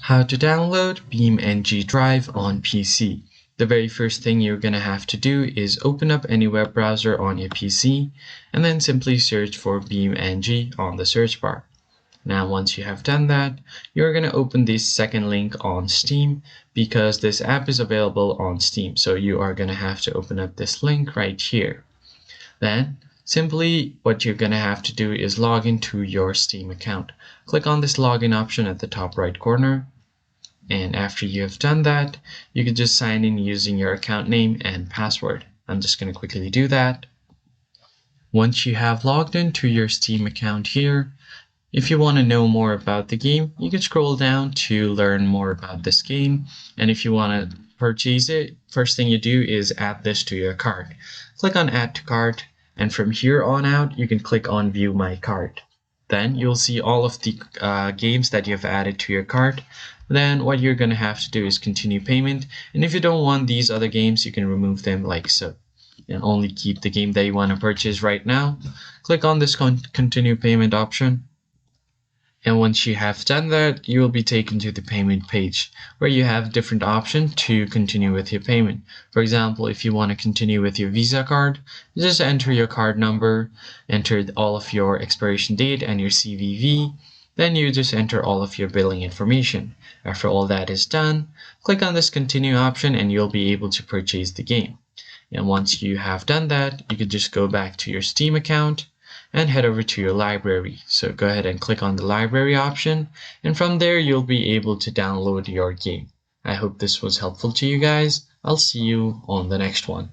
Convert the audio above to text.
How to download BeamNG Drive on PC. The very first thing you're going to have to do is open up any web browser on your PC and then simply search for BeamNG on the search bar. Now once you have done that, you're going to open this second link on Steam because this app is available on Steam. So you are going to have to open up this link right here. Then simply what you're going to have to do is log into your Steam account. Click on this login option at the top right corner. And after you have done that, you can just sign in using your account name and password. I'm just going to quickly do that. Once you have logged into your Steam account here, if you want to know more about the game, you can scroll down to learn more about this game. And if you want to purchase it, first thing you do is add this to your cart. Click on Add to Cart, and from here on out, you can click on View My Cart. Then you'll see all of the games that you've added to your cart. Then what you're going to have to do is continue payment, and if you don't want these other games, you can remove them like so and only keep the game that you want to purchase right now. Click on this continue payment option, and once you have done that, you will be taken to the payment page where you have different options to continue with your payment. For example, if you want to continue with your Visa card, you just enter your card number, enter all of your expiration date and your CVV. Then you just enter all of your billing information. After all that is done, click on this continue option and you'll be able to purchase the game. And once you have done that, you can just go back to your Steam account and head over to your library. So go ahead and click on the library option, and from there you'll be able to download your game. I hope this was helpful to you guys. I'll see you on the next one.